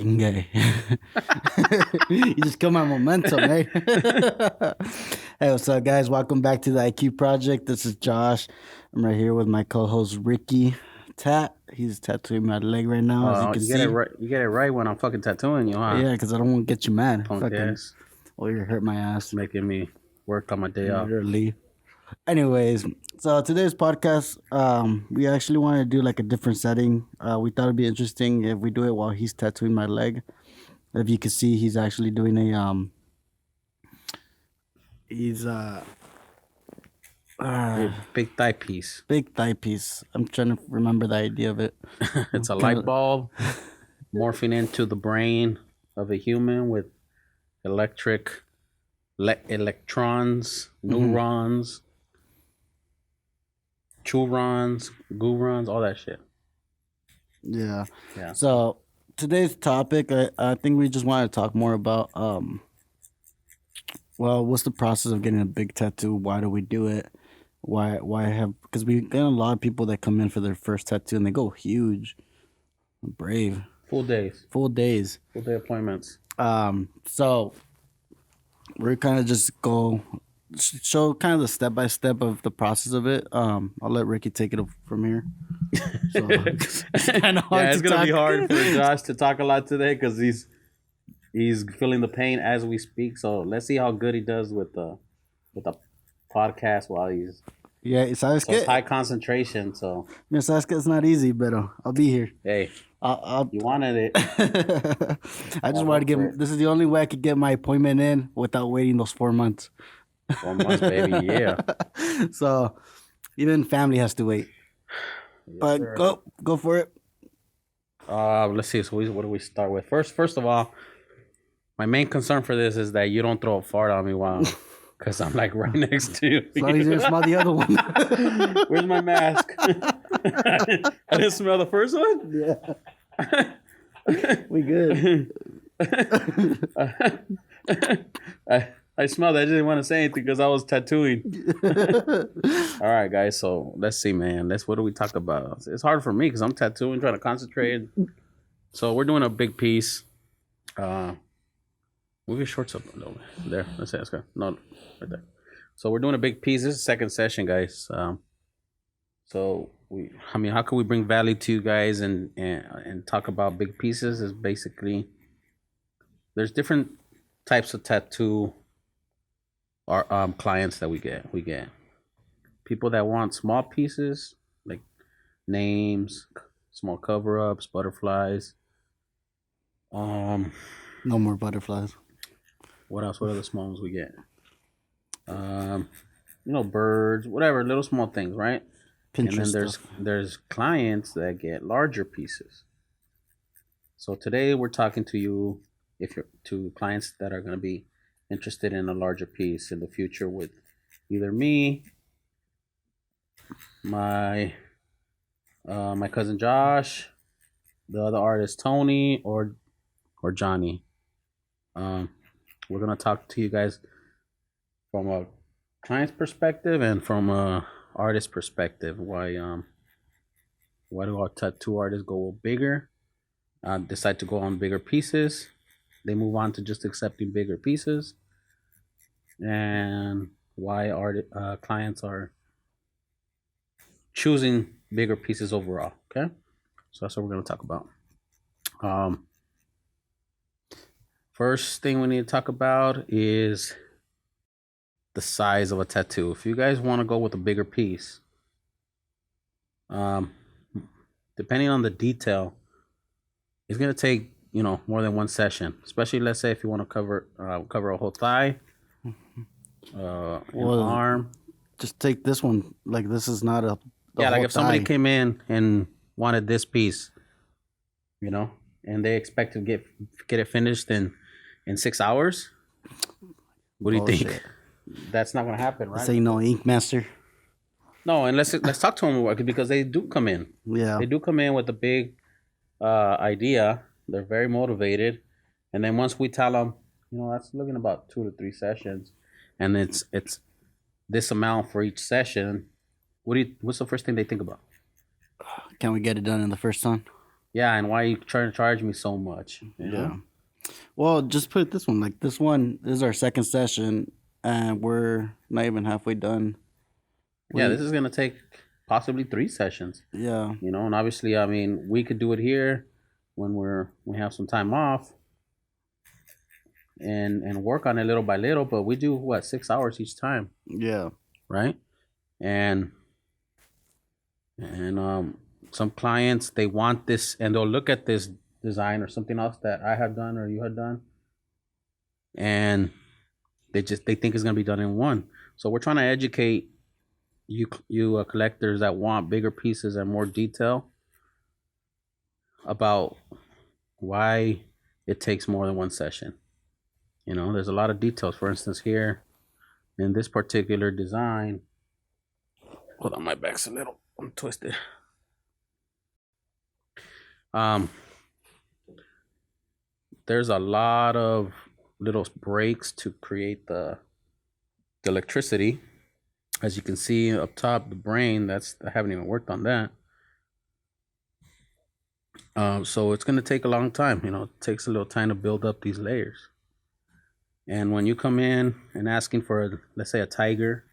fucking gay. You just kill my momentum, eh? Hey, what's up, guys? Welcome back to the IQ Project. This is Josh. I'm right here with my co-host Ricky Tat. He's tattooing my leg right now, as you can You see. get it right. You get it right when I'm fucking tattooing you, huh? Yeah, because I don't want to get you mad. Punk Fucking, ass, or you hurt my ass. making me work on my day off. Literally. Anyways, so today's podcast, we actually want to do like a different setting. We thought it'd be interesting if we do it while he's tattooing my leg. If you can see, he's actually doing a he's Big thigh piece. big thigh piece. I'm trying to remember the idea of it. It's a light bulb morphing into the brain of a human with electrons, neurons, churons, gurons, all that shit. Yeah. Yeah. So today's topic, I think we just want to talk more about well, what's the process of getting a big tattoo? Why do we do it? Why have, because we get a lot of people that come in for their first tattoo and they go huge, brave, Full days, full days. full day appointments. So we're kind of just go show kind of the step by step of the process of it. I'll let Ricky take it from here. So, it's kind of hard. Yeah, it's to gonna be talk. hard for Josh to talk a lot today because he's feeling the pain as we speak. So let's see how good he does with the podcast while he's Yeah, sabes so it's que, high concentration. So mira, sabes que it's not easy, but I'll be here. hey, I'll you wanted it. I just wanted to get. This is the only way I could get my appointment in without waiting those 4 months. 4 months, baby. Yeah. So even family has to wait. But sir. go for it. Let's see. So what do we start with? First of all, my main concern for this is that you don't throw a fart on me while, because I'm like right next to you. As long as you didn't smell the other one. Where's my mask? I didn't smell the first one. Yeah. We good. I smelled it. I didn't want to say anything because I was tattooing. All right, guys. So let's see, man. What do we talk about? It's hard for me because I'm tattooing, trying to concentrate. So we're doing a big piece. Move your shorts up a little bit. There. Let's go. No, right there. So we're doing a big piece. This is the second session, guys. So how can we bring value to you guys and talk about big pieces? Is basically there's different types of tattoo our clients that we get. We get people that want small pieces like names, small cover-ups, butterflies. No more butterflies. What else? What are the small ones we get? Birds, whatever, little small things, right? Pinterest And then stuff. there's clients that get larger pieces. So today we're talking to you to clients that are going to be interested in a larger piece in the future with either me, my cousin Josh, the other artist Tony, or Johnny. We're gonna talk to you guys from a client's perspective and from a artist perspective. Why do our tattoo artists go bigger? Decide to go on bigger pieces. They move on to just accepting bigger pieces, and why clients are choosing bigger pieces overall. Okay, so that's what we're gonna talk about. First thing we need to talk about is the size of a tattoo. If you guys want to go with a bigger piece, depending on the detail, it's gonna take more than one session. Especially, let's say if you want to cover a whole thigh, an arm. Just take this one. Like, this is not a Like if somebody came in and wanted this piece, and they expect to get it finished in 6 hours, what do you think? That's not gonna happen, right? This ain't no ink master. No, and let's talk to them because they do come in. Yeah. They do come in with a big idea. They're very motivated, and then once we tell them, that's looking about 2 to 3 sessions, and it's this amount for each session. What's the first thing they think about? Can we get it done in the first time? Yeah, and why you trying to charge me so much? You know? Yeah. Well, just put it this one. Like this one this is our second session, and we're not even halfway done. Yeah, this We is gonna take possibly 3 sessions. yeah You know, and obviously, I mean, we could do it here when we have some time off and work on it little by little. But we do what 6 hours each time, yeah right? And and some clients they want this and they'll look at this design or something else that I have done or you had done, and they think it's gonna be done in one. So we're trying to educate you collectors that want bigger pieces and more detail about why it takes more than one session. You know, there's a lot of details. For instance, here in this particular design, hold on, my back's a little I'm twisted. Um, there's a lot of little breaks to create the electricity. As you can see up top, the brain, that's I haven't even worked on that. So it's gonna take a long time. You know, it takes a little time to build up these layers. And when you come in and asking for let's say a tiger,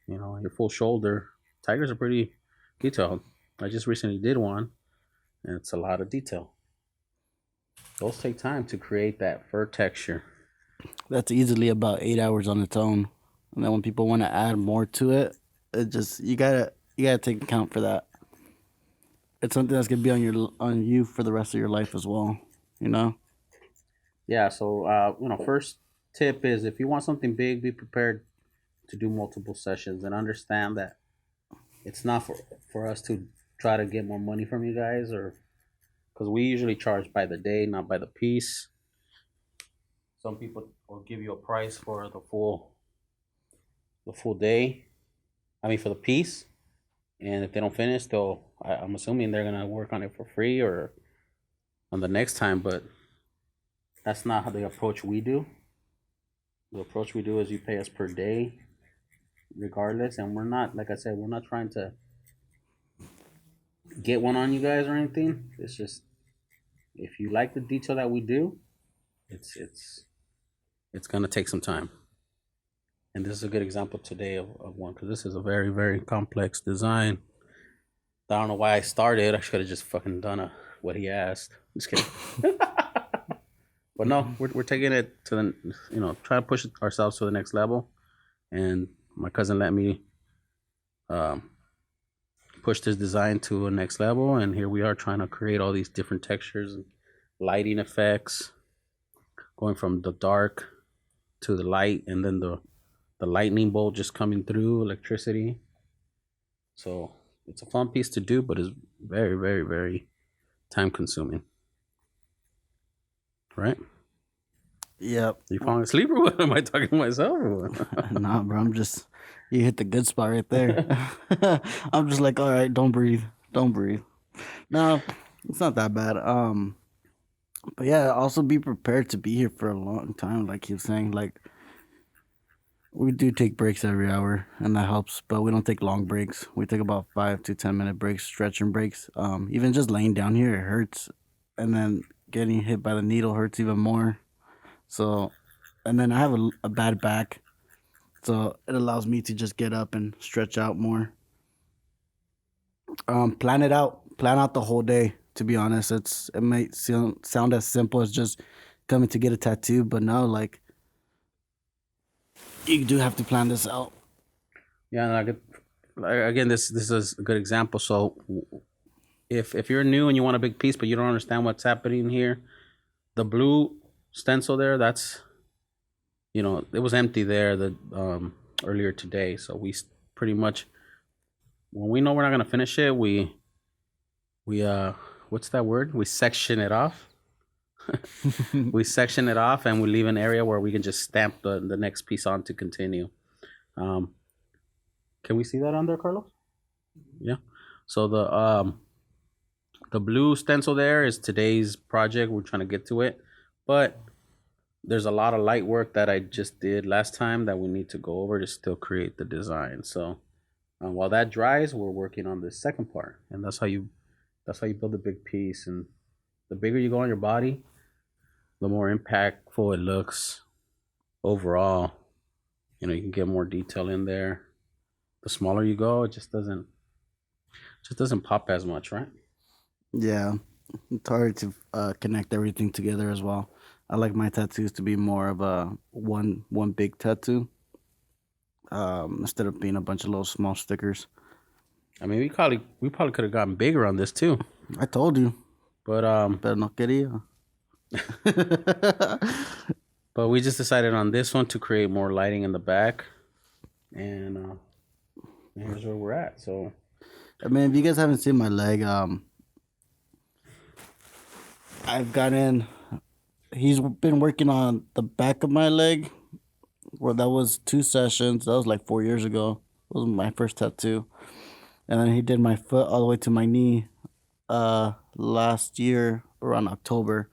you know, your full shoulder, tigers are pretty detailed. I just recently did one, and it's a lot of detail. Those take time to create that fur texture. that's easily about 8 hours on its own. And then when people want to add more to it, it just you gotta take account for that. It's something that's gonna be on you for the rest of your life as well. You know. Yeah, so you know, first tip is if you want something big, be prepared to do multiple sessions and understand that it's not for us to try to get more money from you guys, or because we usually charge by the day, not by the piece. Some people will give you a price for the full day. I mean, for the piece, and if they don't finish, I'm assuming they're gonna work on it for free or on the next time. But that's not how the approach we do. The approach we do is you pay us per day, regardless, and we're not, like I said, we're not trying to get one on you guys or anything. It's just if you like the detail that we do, it's gonna take some time. And this is a good example today of one because this is a very very complex design. I don't know why I started. I should have just fucking done what he asked. Just kidding. But no, we're taking it to the try to push ourselves to the next level. And my cousin let me um, push this design to a next level, and here we are trying to create all these different textures and lighting effects, going from the dark to the light, and then the lightning bolt just coming through, electricity. So it's a fun piece to do, but it's very, very, very time consuming. Right? Yep. You falling asleep or what? Am I talking to myself or what? Nah, bro. You hit the good spot right there. I'm just like, all right, don't breathe, don't breathe. No, it's not that bad. But yeah, also be prepared to be here for a long time. Like he was saying, like we do take breaks every hour, and that helps. But we don't take long breaks. We take about 5 to 10 minute breaks, stretching breaks. Even just laying down here, it hurts, and then getting hit by the needle hurts even more. So, and then I have a bad back, so it allows me to just get up and stretch out more. Plan it out. Plan out the whole day. To be honest, it might sound as simple as just coming to get a tattoo, but no, like you do have to plan this out. Yeah, again, this is a good example. So if you're new and you want a big piece, but you don't understand what's happening here, the blue stencil there, that's it was empty there the earlier today. So we pretty much when we know we're not gonna finish it, we what's that word? We section it off. We section it off and we leave an area where we can just stamp the next piece on to continue. Um, can we see that on there, Carlos? Yeah. So the blue stencil there is today's project. We're trying to get to it, but there's a lot of light work that I just did last time that we need to go over to still create the design. So while that dries, we're working on the second part, and That's how you build a big piece. And the bigger you go on your body, the more impactful it looks overall. You can get more detail in there. The smaller you go, it just doesn't pop as much, right? Yeah, it's hard to connect everything together as well. I like my tattoos to be more of a one big tattoo, instead of being a bunch of little small stickers. I mean, we probably could have gotten bigger on this too, I told you, but pero no quería. but we just decided on this one to create more lighting in the back, and here's where we're at. So I mean, if you guys haven't seen my leg, I've gotten. He's been working on the back of my leg. Well, that was 2 sessions. That was like 4 years ago. That was my first tattoo. And then he did my foot all the way to my knee last year around October.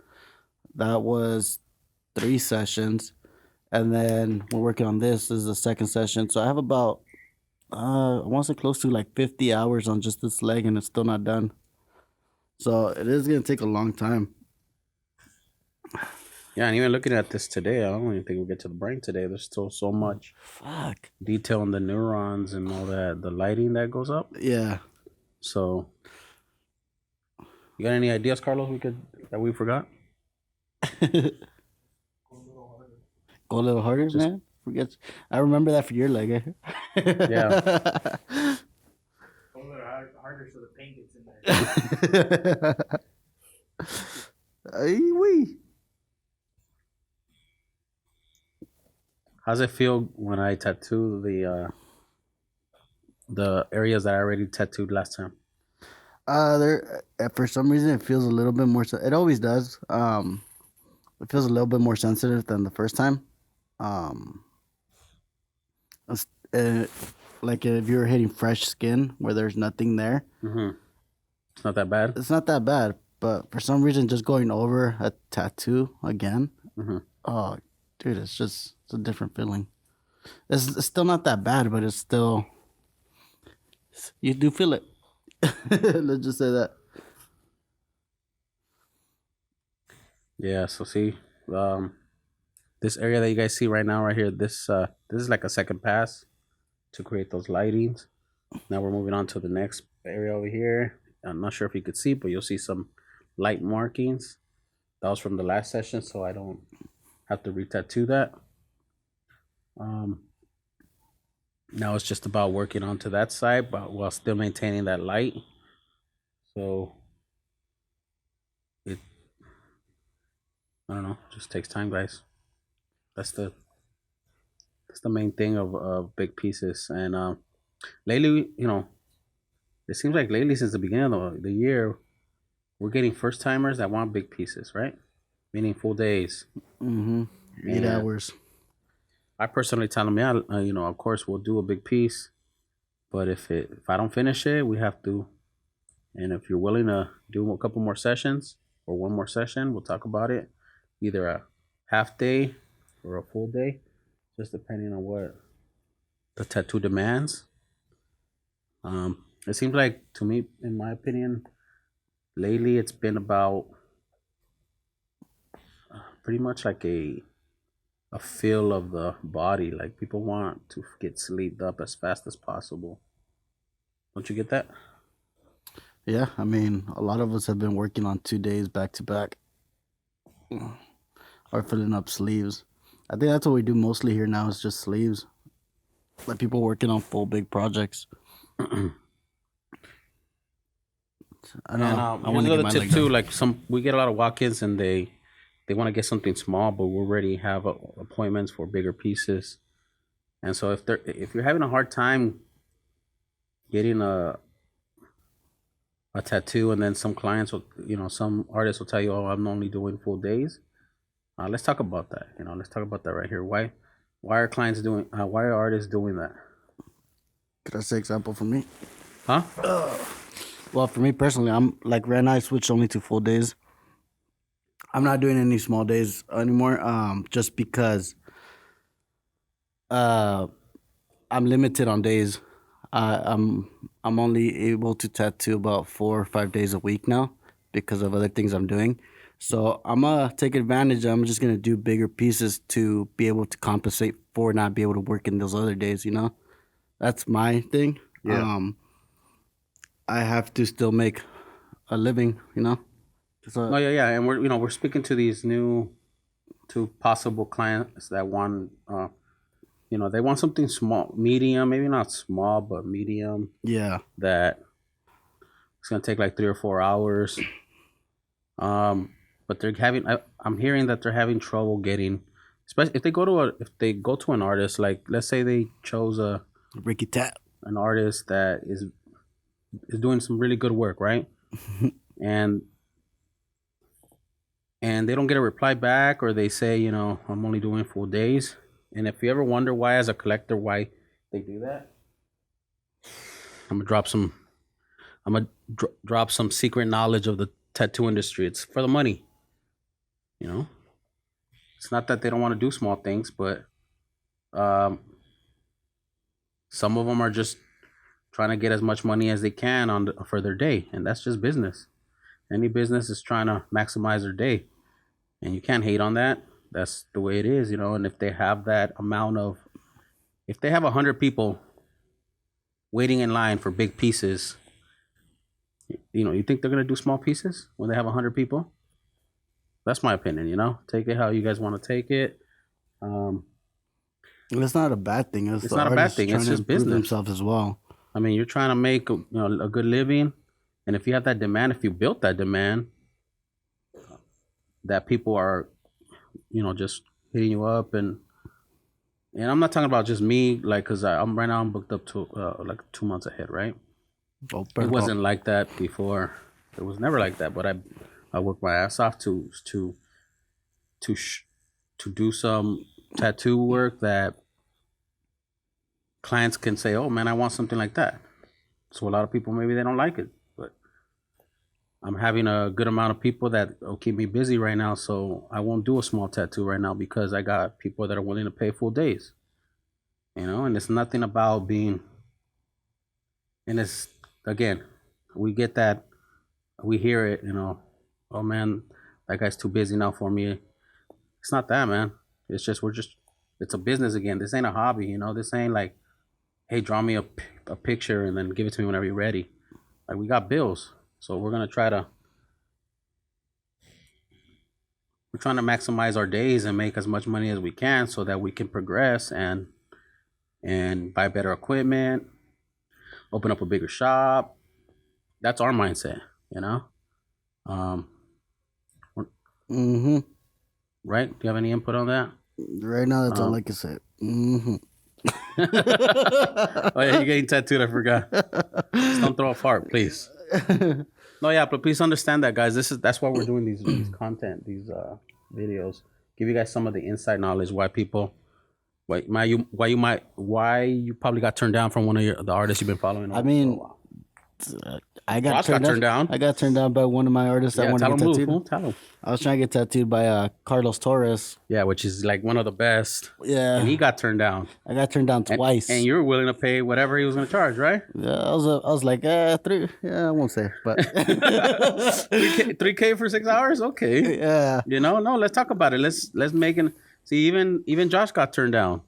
That was 3 sessions. And then we're working on this. This is the second session. So I have about I want to say close to like 50 hours on just this leg, and it's still not done. So it is gonna take a long time. yeah, and even looking at this today, I don't even think we'll get to the brain today. There's still so much Fuck. detail in the neurons and all that, the lighting that goes up. Yeah. So, you got any ideas, Carlos? That we forgot? Go a little harder, man. Forget. I remember that for your leg. Yeah. Go a little harder so the paint gets in there. Ay, wee. How's it feel when I tattoo the areas that I already tattooed last time? There for some reason it feels a little bit more. It always does. It feels a little bit more sensitive than the first time. Um, it's, like if you're hitting fresh skin where there's nothing there, Mm-hmm. It's not that bad. it's not that bad. But for some reason, just going over a tattoo again, Mm-hmm. oh, dude, it's a different feeling. It's still not that bad, but it's still you do feel it. Let's just say that. Yeah. So see, this area that you guys see right now, right here, this is like a second pass to create those lightings. Now we're moving on to the next area over here. I'm not sure if you could see, but you'll see some light markings. That was from the last session, so I don't have to re-tattoo that. Now it's just about working onto that side, but while still maintaining that light. So it, I don't know, just takes time, guys. That's the main thing of big pieces. And lately, it seems like lately since the beginning of the year, we're getting first timers that want big pieces, right? Meaning full days. Mm-hmm. 8 And hours. I personally tell them, yeah, of course we'll do a big piece, but if I don't finish it, we have to. And if you're willing to do a couple more sessions or one more session, we'll talk about it. Either a half day or a full day, just depending on what the tattoo demands. It seems like to me, in my opinion, lately it's been about pretty much like a feel of the body. Like people want to get sleeved up as fast as possible. Don't you get that? Yeah, I mean, a lot of us have been working on 2 days back to back, or filling up sleeves. I think that's what we do mostly here now is just sleeves. Like people working on full big projects. I know. And I here's want to get another my tip leg too. done. Like we get a lot of walk-ins and they want to get something small, but we already have appointments for bigger pieces. And so if you're having a hard time getting a tattoo, and then some clients will, some artists will tell you, "Oh, I'm only doing full days." Let's talk about that. Let's talk about that right here. Why are clients doing? Why are artists doing that? Could I say example for me? Huh? Well, for me personally, I'm like right now I switched only to full days. I'm not doing any small days anymore. Just because uh I'm limited on days. I'm only able to tattoo about 4 or 5 days a week now because of other things I'm doing. So I'm gonna take advantage. I'm just gonna do bigger pieces to be able to compensate for not be able to work in those other days. That's my thing. Yeah. I have to still make a living. So No, yeah, and we're speaking to these two possible clients that want they want something small, medium, maybe not small, but medium. yeah, That it's gonna take like 3 or 4 hours. But I'm hearing that they're having trouble getting, especially if they go to an artist. Like, let's say they chose rickytatt. an artist that is doing some really good work, right? and and they don't get a reply back, or they say, I'm only doing full days. And if you ever wonder why, as a collector, why they do that, I'm gonna drop some. Drop some secret knowledge of the tattoo industry. It's for the money. It's not that they don't want to do small things, but some of them are just trying to get as much money as they can for their day, and that's just business. Any business is trying to maximize their day, and you can't hate on that. That's the way it is, And if they have if they have 100 people waiting in line for big pieces, you think they're gonna do small pieces when they have 100 people? That's my opinion. Take it how you guys want to take it. It's not a bad thing. It's not a bad thing. It's just business. Themselves as well. I mean, you're trying to make a good living, and if you have that demand, if you built that demand, that people are, just hitting you up, and I'm not talking about just me, like, because I'm right now I'm booked up to like 2 months ahead, right? It wasn't like that before. It was never like that, but I worked my ass off to do some tattoo work that clients can say, oh man, I want something like that. So a lot of people, maybe they don't like it, but I'm having a good amount of people that will keep me busy right now. So I won't do a small tattoo right now because I got people that are willing to pay full days, and it's nothing about being, and it's, again, we get that, we hear it, oh man, that guy's too busy now for me. It's not that, man. It's just, it's a business again. This ain't a hobby, This ain't like, hey, draw me a picture and then give it to me whenever you're ready. Like, we got bills. So we're trying to maximize our days and make as much money as we can so that we can progress and buy better equipment, open up a bigger shop. That's our mindset, Right? Do you have any input on that? Right now, that's all I can say. Oh yeah, you're getting tattooed. I forgot. Just don't throw a fart, please. No, yeah, but please understand that, guys. That's why we're doing these content, these videos. Give you guys some of the inside knowledge why you probably got turned down from one of the artists you've been following. I mean, I got turned down. I got turned down by one of my artists. Yeah, I wanted to get tattooed. Tell him. I was trying to get tattooed by Carlos Torres. Yeah, which is like one of the best. Yeah, and he got turned down. I got turned down twice. And you were willing to pay whatever he was going to charge, right? Yeah, I was like, 3. Yeah, I won't say, but 3K for 6 hours. Okay. Yeah. No, let's talk about it. Let's make it. See, even Josh got turned down.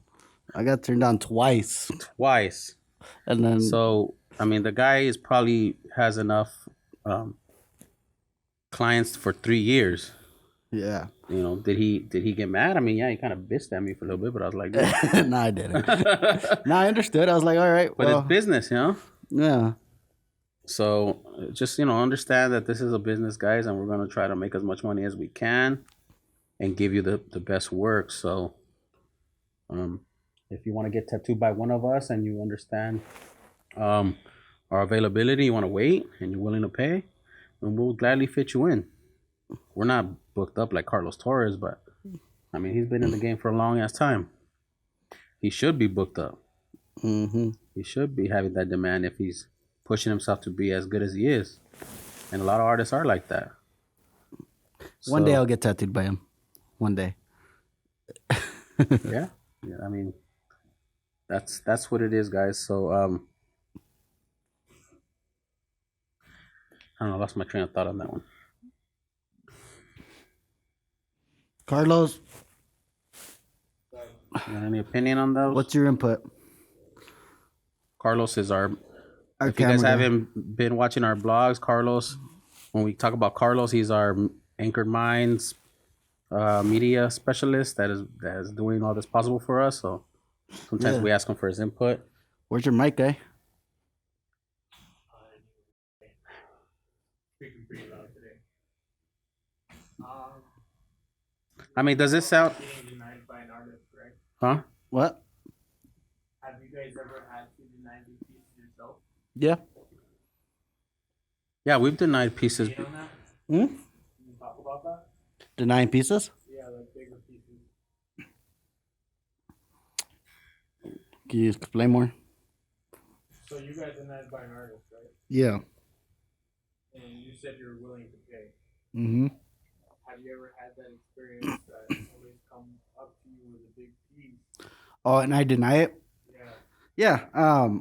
I got turned down twice. And then, so I mean, the guy probably has enough clients for 3 years. Yeah. Did he get mad? I mean, yeah, he kind of bitched at me for a little bit, but I was like, no, I didn't. No, I understood. I was like, all right, but it's business, Yeah. So just understand that this is a business, guys, and we're gonna try to make as much money as we can and give you the best work. So, if you want to get tattooed by one of us and you understand our availability, you want to wait and you're willing to pay, then we'll gladly fit you in. We're not booked up like Carlos Torres, but I mean, he's been in the game for a long ass time. He should be booked up. Mm-hmm. He should be having that demand if he's pushing himself to be as good as he is. And a lot of artists are like that. One day I'll get tattooed by him. One day. Yeah. I mean, that's what it is, guys. So I don't know. I lost my train of thought on that one. Carlos, You got any opinion on those? what's your input? Carlos is our. Our If you guys camera guy. haven't been watching our blogs, Carlos, when we talk about Carlos, he's our Anchored Minds media specialist that is doing all this possible for us. So sometimes Yeah. we ask him for his input. Where's your mic guy? Speaking pretty loud today. I mean, does this sound? Being denied by an artist, right? Huh? What? Have you guys ever had to deny these pieces yourself? Yeah. Yeah, we've denied pieces. You on that? Hmm? Can you talk about that? Denying pieces? Yeah, like bigger pieces. Can you explain more? So you guys denied by an artist, right? Yeah. And you said you're willing to pay. Mm-hmm. Have you ever had that experience that always come up to you with a big piece? Oh, and I deny it? Yeah. Yeah.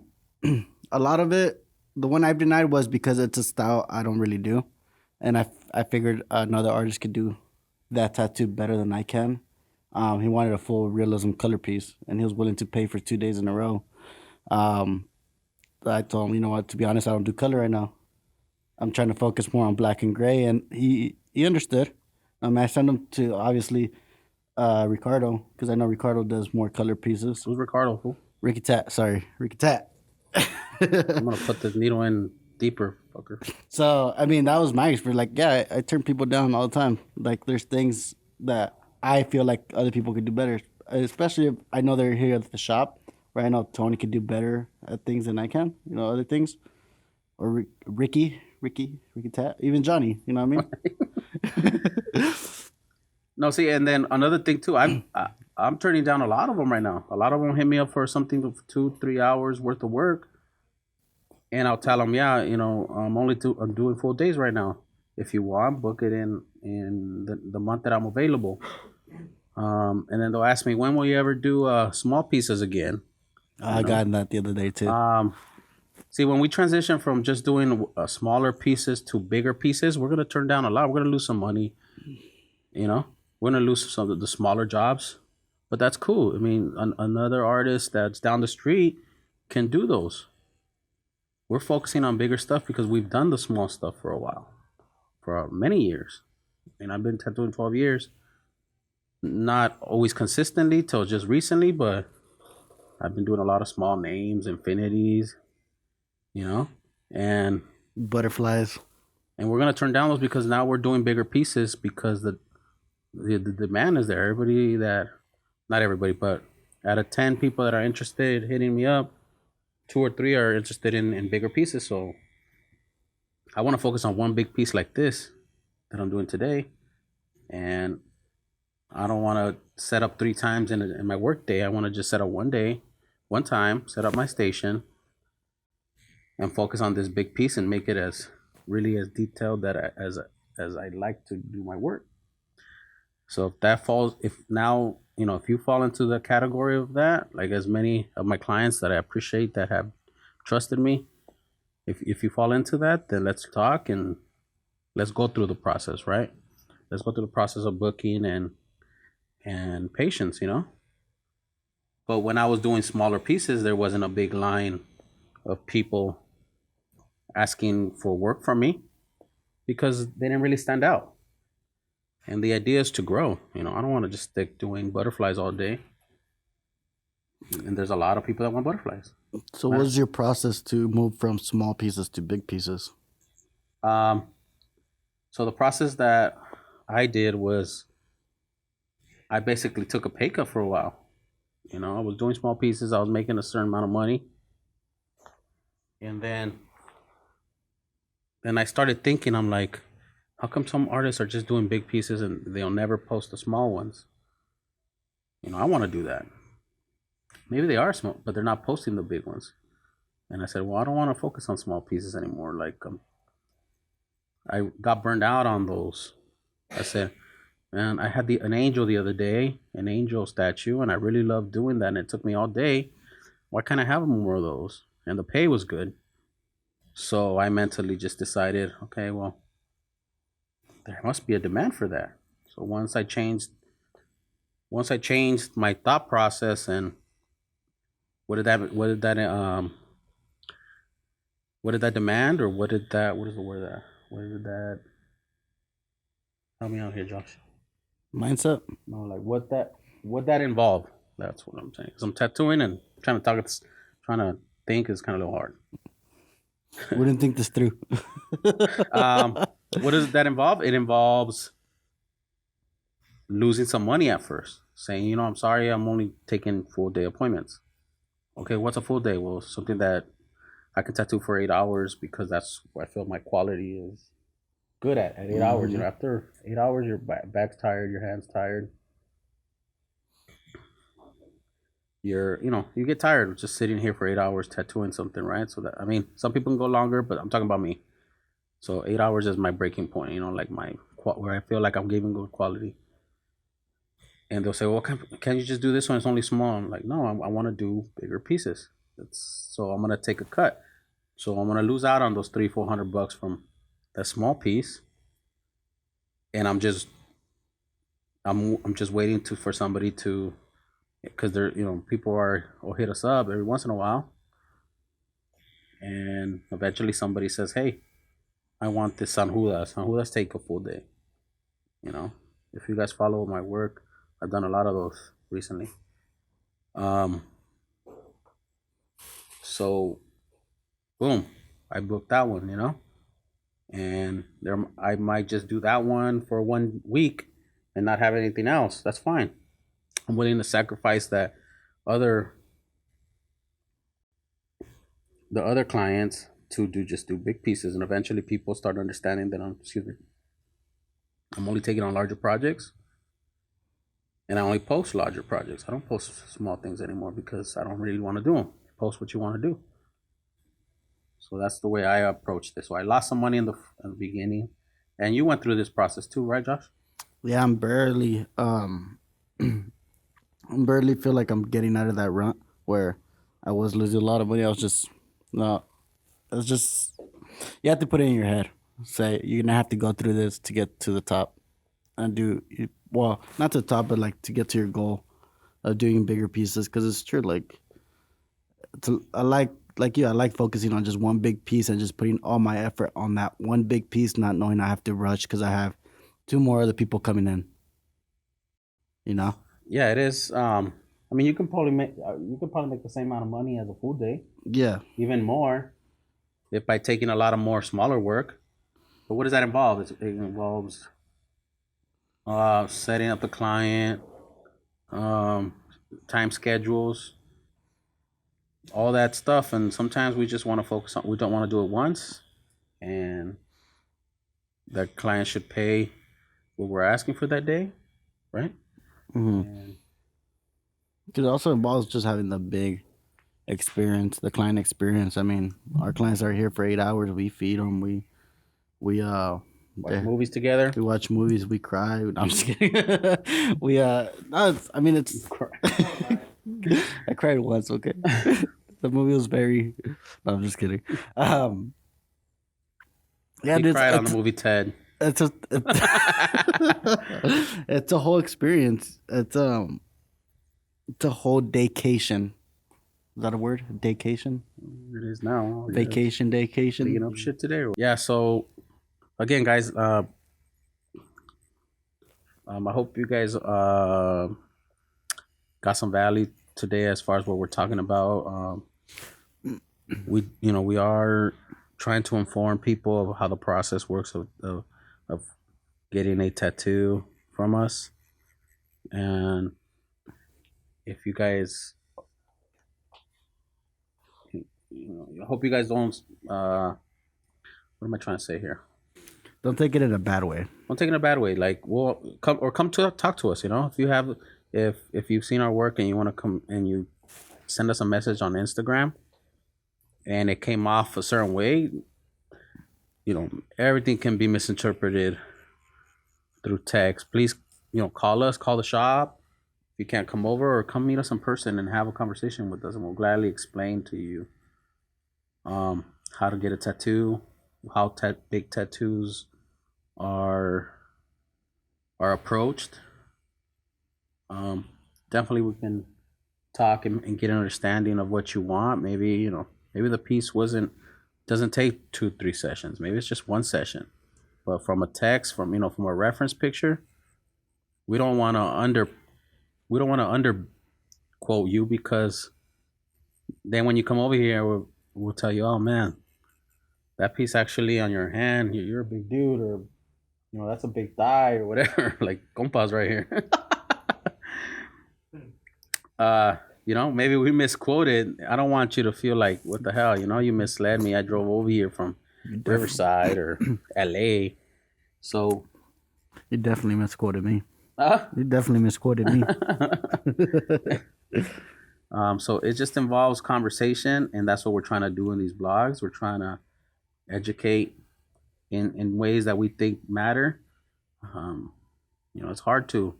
A lot of it, the one I've denied was because it's a style I don't really do. And I figured another artist could do that tattoo better than I can. He wanted a full realism color piece, and he was willing to pay for 2 days in a row. I told him, you know what, to be honest, I don't do color right now. I'm trying to focus more on black and gray, and he understood. I sent him to, obviously, Ricardo, because I know Ricardo does more color pieces. Who's Ricardo? Who? Rickytatt, sorry, Rickytatt. I'm gonna put this needle in deeper, fucker. So, I mean, that was my experience. Like, yeah, I turn people down all the time. Like, there's things that I feel like other people could do better, especially if I know they're here at the shop, where I know Tony could do better at things than I can, other things. Or Ricky Tat, even Johnny, you know what I mean? No, see, and then another thing too, I'm turning down a lot of them right now. A lot of them hit me up for something of 2-3 hours worth of work, and I'll tell them, yeah, I'm doing full days right now. If you want, book it in the month that I'm available. And then they'll ask me, when will you ever do small pieces again? I got that the other day too. See, when we transition from just doing smaller pieces to bigger pieces, we're gonna turn down a lot. We're gonna lose some money. We're gonna lose some of the smaller jobs, but that's cool. I mean, another artist that's down the street can do those. We're focusing on bigger stuff because we've done the small stuff for a while, for many years. And I've been tattooing 12 years. Not always consistently till just recently, but I've been doing a lot of small names, infinities, and Butterflies. and we're gonna turn down those because now we're doing bigger pieces because the demand is there. Not everybody, but out of 10 people that are interested hitting me up, 2 or 3 are interested in bigger pieces. So I want to focus on one big piece like this that I'm doing today, and I don't want to set up 3 times in my work day. I want to just set up one day, one time, set up my station, and focus on this big piece and make it as detailed as I like to do my work. So if you fall into the category of that, like as many of my clients that I appreciate that have trusted me, if you fall into that, then let's talk and let's go through the process, right? Let's go through the process of booking and patience, But when I was doing smaller pieces, there wasn't a big line of people asking for work from me because they didn't really stand out. And the idea is to grow. I don't want to just stick doing butterflies all day. And there's a lot of people that want butterflies. So what was your process to move from small pieces to big pieces? So the process that I did was I basically took a pay cut for a while. I was doing small pieces. I was making a certain amount of money. And then I started thinking, I'm like, how come some artists are just doing big pieces and they'll never post the small ones? I want to do that. Maybe they are small, but they're not posting the big ones. And I said, well, I don't want to focus on small pieces anymore. Like, I got burned out on those. I said, man, I had an angel the other day, an angel statue, and I really loved doing that. And it took me all day. Why can't I have more of those? And the pay was good. So I mentally just decided, okay, well, there must be a demand for that. So once I changed my thought process, and what did that demand, or what is the word that what did that help me out here, Josh? Mindset. No, like what that involved. That's what I'm saying. Because I'm tattooing and trying to think is kind of a little hard. We didn't think this through. What does that involve? It involves losing some money at first, saying, I'm sorry, I'm only taking full day appointments. Okay, what's a full day? Well, something that I can tattoo for 8 hours because that's what I feel my quality is good at 8 hours. Mhm. After 8 hours, your back's tired, your hand's tired. You get tired of just sitting here for 8 hours tattooing something, right? So that, I mean, some people can go longer, but I'm talking about me. So 8 hours is my breaking point, like where I feel like I'm giving good quality. And they'll say, well, can you just do this one? It's only small. I'm like, no, I want to do bigger pieces. So I'm gonna take a cut. So I'm gonna lose out on those $300-400 from that small piece, and I'm just waiting for somebody to, because they're people will hit us up every once in a while, and eventually somebody says, hey, I want this San Judas. San Judas take a full day. If you guys follow my work, I've done a lot of those recently. Um, so boom, I booked that one, and I might just do that one for 1 week and not have anything else. That's fine. I'm willing to sacrifice other the other clients to do big pieces, and eventually people start understanding that I'm only taking on larger projects, and I only post larger projects. I don't post small things anymore because I don't really want to do them. Post what you want to do. So that's the way I approach this. So I lost some money in the beginning, and you went through this process too, right, Josh? Yeah, I'm barely I barely feel like I'm getting out of that rut where I was losing a lot of money. I was just no. It's just you have to put it in your head. Say you're gonna have to go through this to get to the top, and well, not to the top, but like to get to your goal of doing bigger pieces. Because it's true. I like you. I like focusing on just one big piece and just putting all my effort on that one big piece, not knowing I have to rush because I have two more other people coming in. You know. Yeah, it is. I mean, you could probably make the same amount of money as a full day, Yeah. even more, if by taking a lot of more smaller work. But what does that involve? It involves setting up the client, um, time schedules, all that stuff. And sometimes we just want to focus on. We don't want to do it once, and the client should pay what we're asking for that day, right? Mm-hmm. And Because it also involves just having the big experience, the client experience. I mean, our clients are here for 8 hours. We feed them. We watch movies together. we watch movies. We cry. No, I'm just kidding. we no, I mean it's. I cried once. Okay, the movie was very. No, I'm just kidding. Yeah, He dude, cried on the movie Ted. It's a whole experience. It's a whole daycation. Is that a word? Daycation? It is now. Vacation, daycation. Picking up shit today. Yeah. So again, guys, I hope you guys got some value today as far as what we're talking about. We are trying to inform people of how the process works of getting a tattoo from us, and if you guys, I hope you guys don't. What am I trying to say here? Don't take it in a bad way. Don't take it in a bad way. Like, well, come to talk to us. If you've seen our work and you want to come and you send us a message on Instagram, and it came off a certain way, everything can be misinterpreted through text. Please, call us, call the shop. If you can't come over, or come meet us in person and have a conversation with us, and we'll gladly explain to you how to get a tattoo, how big tattoos are approached. Um, Definitely we can talk and get an understanding of what you want. Maybe maybe the piece doesn't take 2 3 sessions. Maybe it's just one session. But from a text, from a reference picture, we don't want to under quote you, because then when you come over here, we'll tell you, oh man, that piece actually on your hand, you're a big dude, or that's a big thigh or whatever, like compas right here. Maybe we misquoted. I don't want you to feel like, what the hell, you misled me. I drove over here from Riverside or LA. So You definitely misquoted me. uh, You definitely misquoted me. so it just involves conversation, and that's what we're trying to do in these blogs. We're trying to educate in ways that we think matter. It's hard to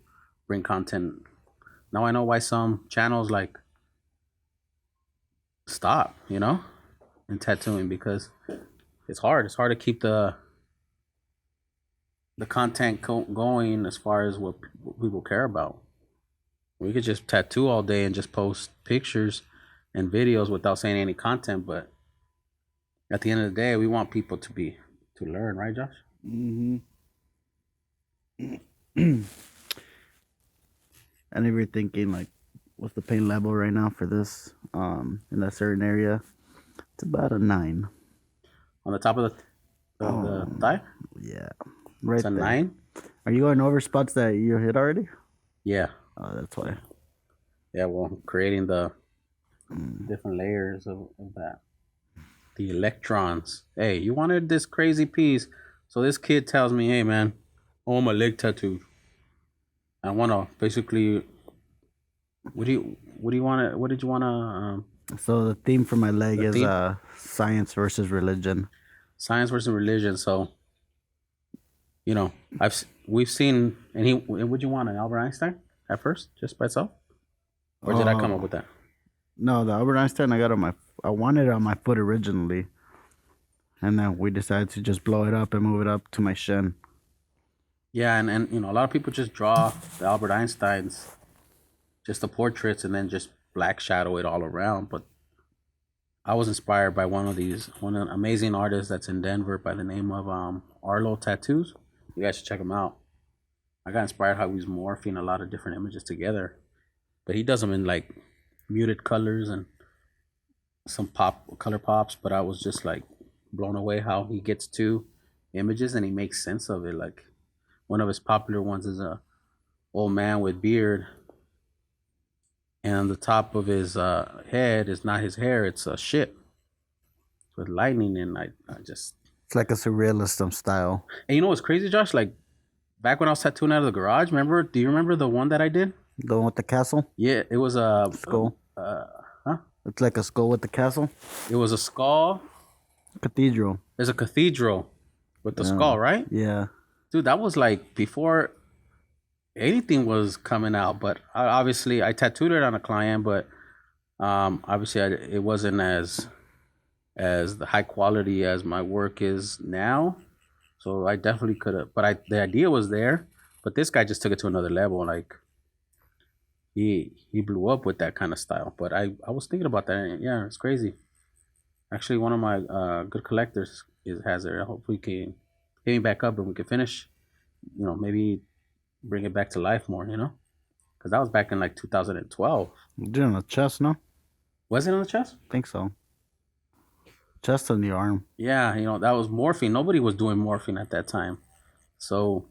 bring content. Now I know why some channels like stop, in tattooing, because it's hard. It's hard to keep the content going as far as what people care about. We could just tattoo all day and just post pictures and videos without saying any content, but at the end of the day, we want people to learn, right, Josh? Mm-hmm. And if you're thinking like, what's the pain level right now for this in that certain area? It's about a 9. On the top of the thigh? Yeah, right It's a there. 9? Are you going over spots that you hit already? Yeah. Oh, that's why. Yeah, well, creating the different layers of that. The electrons. Hey, you wanted this crazy piece. So this kid tells me, hey, man, I want my leg tattooed. I want to basically, what did you want to, So the theme for my leg The is theme? science versus religion. science versus religion. So, we've seen, and would you want an Albert Einstein at first, just by itself? Or did I come up with that? No, the Albert Einstein I wanted it on my foot originally, and then we decided to just blow it up and move it up to my shin. Yeah, and a lot of people just draw the Albert Einsteins, just the portraits, and then just black shadow it all around. But I was inspired by one of an amazing artist that's in Denver by the name of Arlo Tattoos. You guys should check him out. I got inspired how he's morphing a lot of different images together, but he does them in like muted colors and some color pops. But I was just like blown away how he gets two images and he makes sense of it. Like one of his popular ones is a old man with beard, and the top of his head is not his hair; it's a ship with lightning. And I just, It's like a surrealism style. and you know what's crazy, Josh? Like back when I was tattooing out of the garage, remember? Do you remember the one that I did? The one with the castle Yeah, it was a skull. huh? It's like a skull with the castle. It was a skull. Cathedral. There's a cathedral with the skull, right? Yeah. Dude, that was like before anything was coming out. But obviously, I tattooed it on a client, but obviously, it wasn't as the high quality as my work is now. So I definitely could have. But the idea was there. But this guy just took it to another level. Like he blew up with that kind of style. But I was thinking about that. And yeah, it's crazy. Actually, one of my good collectors has it. I hope we can hit me back up and we can finish. Maybe bring it back to life more. Because that was back in like 2012. You did it on the chest, no? Was it on the chest? I think so. Chest on the arm. Yeah, that was morphine. Nobody was doing morphine at that time. So,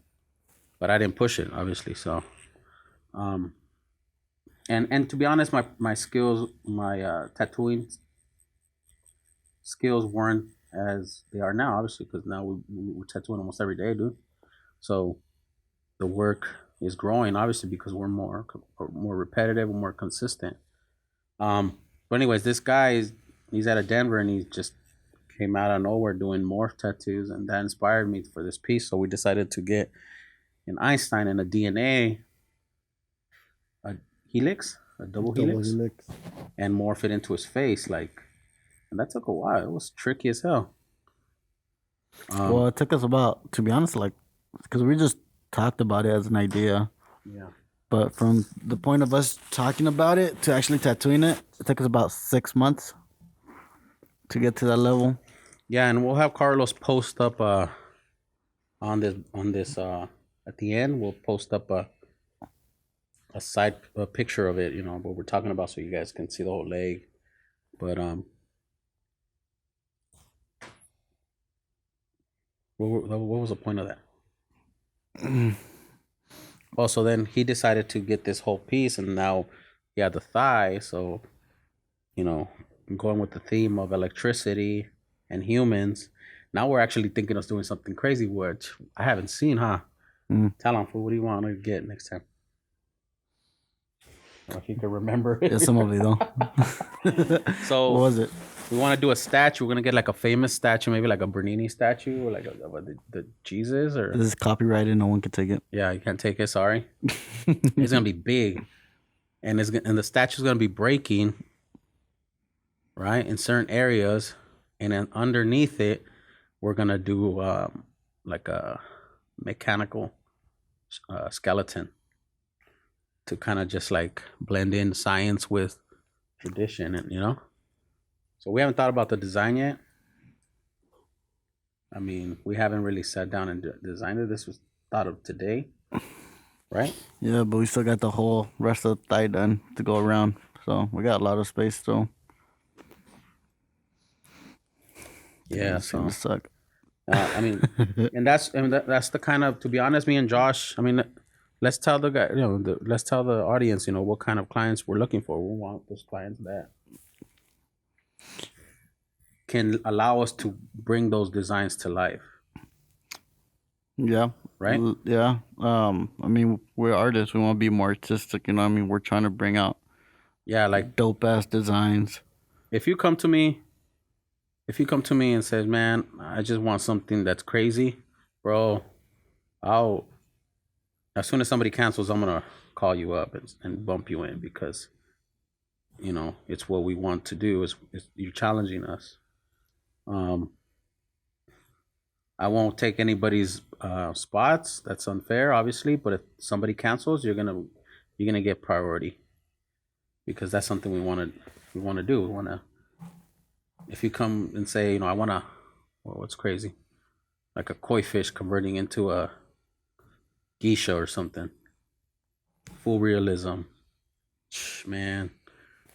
but I didn't push it, obviously. So, and to be honest, my skills, my tattooing skills weren't as they are now, obviously, because now we're tattooing almost every day, dude. So the work is growing, obviously, because we're more repetitive and more consistent. But anyways, this guy he's out of Denver, and he just came out of nowhere doing morph tattoos, and that inspired me for this piece. So we decided to get an Einstein and a DNA, a helix, a double helix, and morph it into his face. Like And that took a while. It was tricky as hell. Well, it took us about, to be honest, like, because we just talked about it as an idea. Yeah. But from the point of us talking about it to actually tattooing it, it took us about 6 months to get to that level. Yeah, and we'll have Carlos post up on this at the end. We'll post up a picture of it, what we're talking about, so you guys can see the whole leg. But what was the point of that? Oh, so then he decided to get this whole piece, and now he had the thigh. So, going with the theme of electricity and humans. Now we're actually thinking of doing something crazy, which I haven't seen, huh? Tell him, what do you want to get next time? If you can remember it. Yeah, some of it though. So what was it? we want to do a statue. We're gonna get like a famous statue, maybe like a Bernini statue, or like the Jesus, or This is copyrighted. No one can take it. yeah, you can't take it. Sorry. It's gonna be big, and the statue's gonna be breaking, right, in certain areas, and then underneath it, we're gonna do like a mechanical skeleton to kind of just like blend in science with tradition, and. So we haven't thought about the design yet. I mean, we haven't really sat down and designed it. This was thought of today, right? Yeah, but we still got the whole rest of the thigh done to go around. So we got a lot of space still. Yeah, It's gonna suck. I mean, that's the kind of, to be honest, me and Josh. I mean, let's tell the guy, let's tell the audience, what kind of clients we're looking for. We want those clients that can allow us to bring those designs to life. Yeah. Right? Yeah. I mean, we're artists. We want to be more artistic. I mean, we're trying to bring out like dope ass designs. If you come to me and says, man, I just want something that's crazy, bro, as soon as somebody cancels, I'm gonna call you up and bump you in, because it's what we want to do. Is you're challenging us. I won't take anybody's spots. That's unfair, obviously. But if somebody cancels, you're gonna get priority, because that's something we want to do. We want to. If you come and say, I want to, what's crazy, like a koi fish converting into a geisha or something, full realism, man,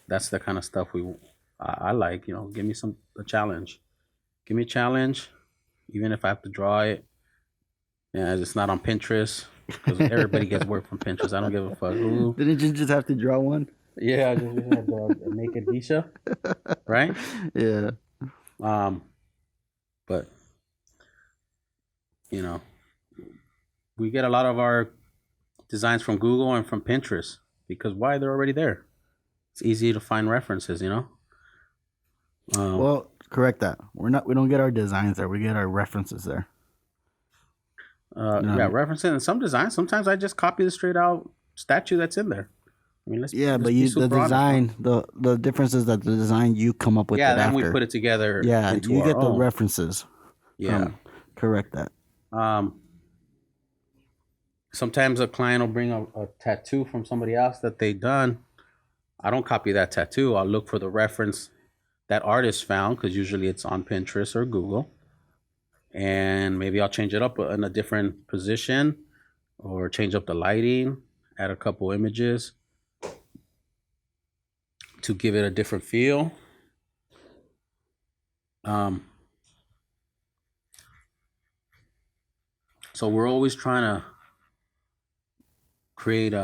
that's the kind of stuff I like. Give me a challenge. Give me a challenge. Even if I have to draw it, it's not on Pinterest, because everybody gets work from Pinterest. I don't give a fuck. Ooh. Didn't you just have to draw one? Yeah, I just had to make it geisha, right? Yeah. But we get a lot of our designs from Google and from Pinterest, because why? They're already there. It's easy to find references, Well, correct that. We don't get our designs there. We get our references there. Yeah, references, and some designs. Sometimes I just copy the straight out statue that's in there. I mean, let's but the design, the difference is that the design you come up with. Yeah, it then after. we put it together. Yeah, into you our get the own references. Yeah, correct that. Sometimes a client will bring a tattoo from somebody else that they done. I don't copy that tattoo. I'll look for the reference that artist found, because usually it's on Pinterest or Google, and maybe I'll change it up in a different position, or change up the lighting, add a couple images to give it a different feel. So we're always trying to create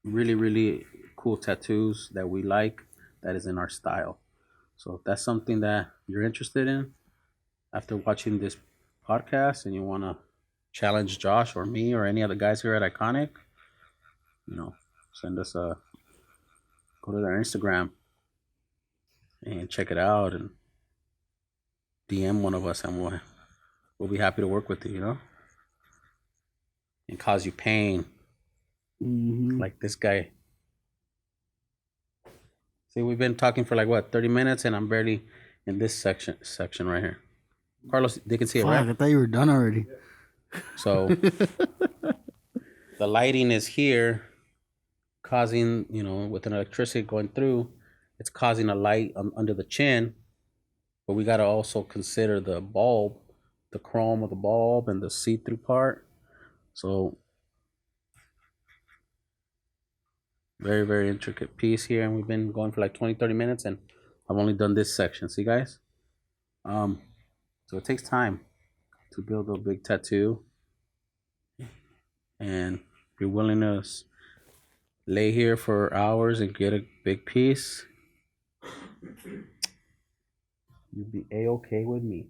really, really cool tattoos that we like, that is in our style. So if that's something that you're interested in after watching this podcast, and you want to challenge Josh or me or any other guys here at Iconic, send us go to their Instagram and check it out, and DM one of us, and we'll be happy to work with you, and cause you pain. Mm-hmm. Like this guy. See, we've been talking for like what, 30 minutes, and I'm barely in this section right here. Carlos, they can see it, Fuck, right? I thought you were done already. So the lighting is here, causing, with an electricity going through, it's causing a light under the chin. But we got to also consider the bulb, the chrome of the bulb, and the see-through part. So very, very intricate piece here, and we've been going for like 20-30 minutes, and I've only done this section. See, guys? So it takes time to build a big tattoo, and if you're willing to lay here for hours and get a big piece, you'd be a-okay with me.